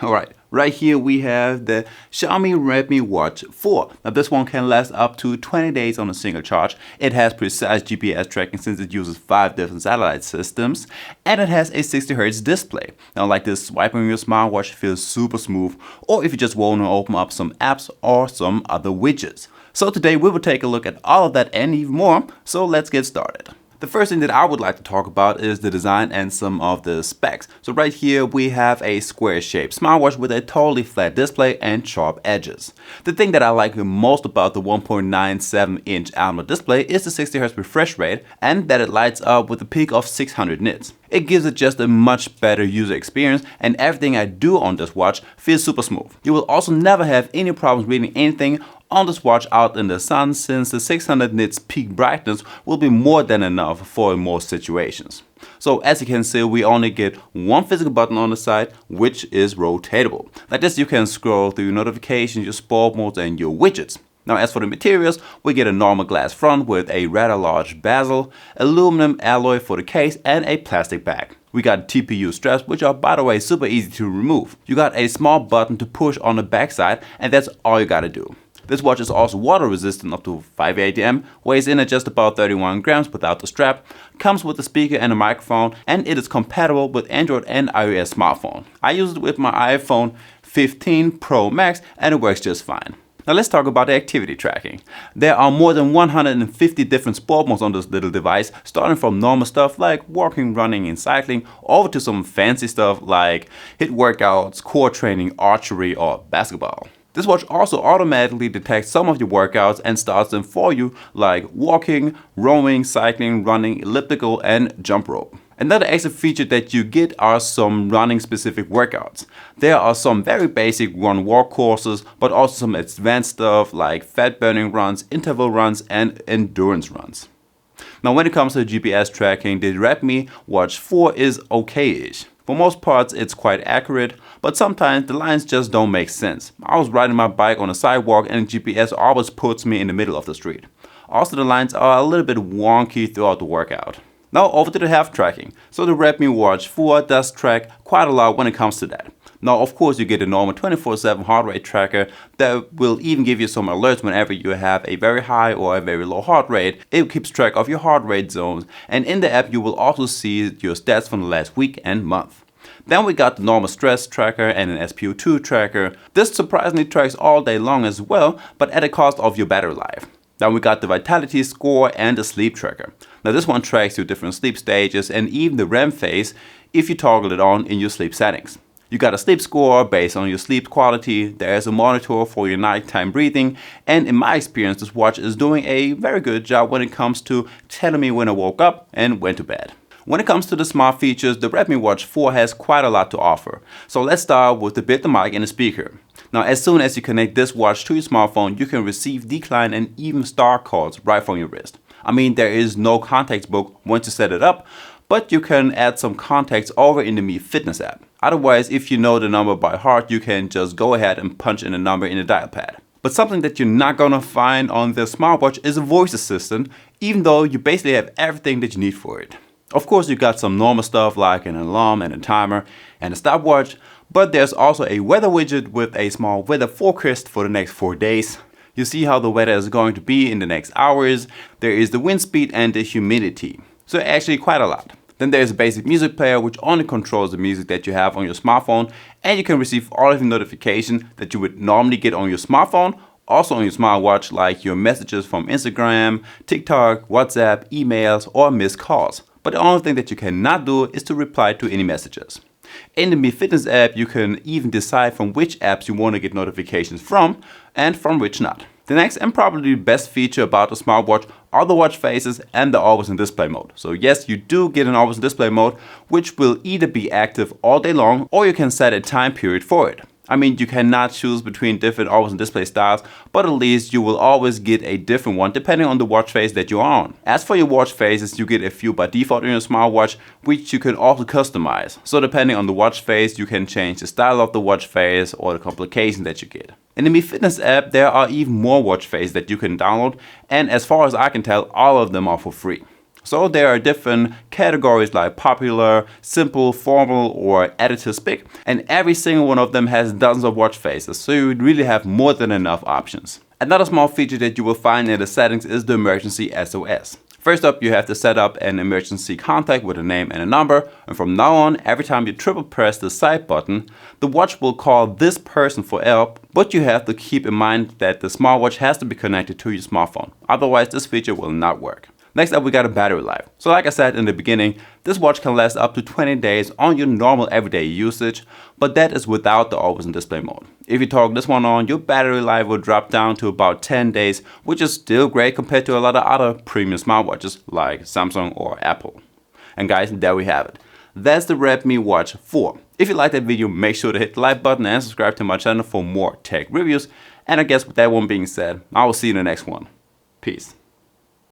Alright, right here we have the Xiaomi Redmi Watch 4. Now this one can last up to 20 days on a single charge. It has precise GPS tracking since it uses 5 different satellite systems. And it has a 60Hz display. Now like this, swiping your smartwatch feels super smooth, or if you just want to open up some apps or some other widgets. So today we will take a look at all of that and even more, so let's get started. The first thing that I would like to talk about is the design and some of the specs. So right here we have a square shaped smartwatch with a totally flat display and sharp edges. The thing that I like most about the 1.97-inch AMOLED display is the 60Hz refresh rate and that it lights up with a peak of 600 nits. It gives it just a much better user experience, and everything I do on this watch feels super smooth. You will also never have any problems reading anything on this watch out in the sun, since the 600 nits peak brightness will be more than enough for most situations. So as you can see, we only get one physical button on the side, which is rotatable. Like this, you can scroll through your notifications, your sport modes and your widgets. Now as for the materials, we get a normal glass front with a rather large bezel, aluminum alloy for the case and a plastic back. We got TPU straps, which are by the way super easy to remove. You got a small button to push on the back side, and that's all you gotta do. This watch is also water resistant up to 5 ATM, weighs in at just about 31 grams without the strap, comes with a speaker and a microphone, and it is compatible with Android and iOS smartphone. I use it with my iPhone 15 Pro Max and it works just fine. Now let's talk about the activity tracking. There are more than 150 different sport modes on this little device, starting from normal stuff like walking, running and cycling, over to some fancy stuff like HIIT workouts, core training, archery or basketball. This watch also automatically detects some of your workouts and starts them for you, like walking, rowing, cycling, running, elliptical and jump rope. Another extra feature that you get are some running specific workouts. There are some very basic run-walk courses, but also some advanced stuff like fat burning runs, interval runs and endurance runs. Now when it comes to GPS tracking, the Redmi Watch 4 is okay-ish. For most parts it's quite accurate, but sometimes the lines just don't make sense. I was riding my bike on a sidewalk and GPS always puts me in the middle of the street. Also the lines are a little bit wonky throughout the workout. Now over to the health tracking. So the Redmi Watch 4 does track quite a lot when it comes to that. Now of course you get a normal 24/7 heart rate tracker that will even give you some alerts whenever you have a very high or a very low heart rate. It keeps track of your heart rate zones, and in the app you will also see your stats from the last week and month. Then we got the normal stress tracker and an SpO2 tracker. This surprisingly tracks all day long as well, but at the cost of your battery life. Then we got the vitality score and the sleep tracker. Now this one tracks your different sleep stages and even the REM phase if you toggle it on in your sleep settings. You got a sleep score based on your sleep quality, there is a monitor for your nighttime breathing, and in my experience this watch is doing a very good job when it comes to telling me when I woke up and went to bed. When it comes to the smart features, the Redmi Watch 4 has quite a lot to offer. So let's start with the mic and the speaker. Now as soon as you connect this watch to your smartphone, you can receive decline and even star calls right from your wrist. I mean, there is no contacts book once you set it up, but you can add some contacts over in the Mi Fitness app. Otherwise, if you know the number by heart, you can just go ahead and punch in the number in the dial pad. But something that you're not gonna find on the smartwatch is a voice assistant, even though you basically have everything that you need for it. Of course, you got some normal stuff like an alarm and a timer and a stopwatch, but there's also a weather widget with a small weather forecast for the next 4 days. You see how the weather is going to be in the next hours. There is the wind speed and the humidity. So actually quite a lot. Then there's a basic music player which only controls the music that you have on your smartphone, and you can receive all of the notifications that you would normally get on your smartphone, also on your smartwatch, like your messages from Instagram, TikTok, WhatsApp, emails or missed calls. But the only thing that you cannot do is to reply to any messages. In the Mi Fitness app, you can even decide from which apps you want to get notifications from and from which not. The next and probably the best feature about the smartwatch are the watch faces and the always in display mode. So yes, you do get an always in display mode, which will either be active all day long or you can set a time period for it. I mean, you cannot choose between different always on display styles, but at least you will always get a different one depending on the watch face that you're on. As for your watch faces, you get a few by default in your smartwatch, which you can also customize. So depending on the watch face, you can change the style of the watch face or the complication that you get. In the Mi Fitness app, there are even more watch faces that you can download, and as far as I can tell, all of them are for free. So there are different categories like popular, simple, formal, or editor's pick, and every single one of them has dozens of watch faces, so you really have more than enough options. Another small feature that you will find in the settings is the emergency SOS. First up, you have to set up an emergency contact with a name and a number, and from now on, every time you triple press the side button, the watch will call this person for help, but you have to keep in mind that the smartwatch has to be connected to your smartphone, otherwise this feature will not work. Next up, we got a battery life. So like I said in the beginning, this watch can last up to 20 days on your normal everyday usage, but that is without the always on display mode. If you torque this one on, your battery life will drop down to about 10 days, which is still great compared to a lot of other premium smartwatches like Samsung or Apple. And guys, there we have it. That's the Redmi Watch 4. If you liked that video, make sure to hit the like button and subscribe to my channel for more tech reviews. And I guess with that one being said, I will see you in the next one. Peace.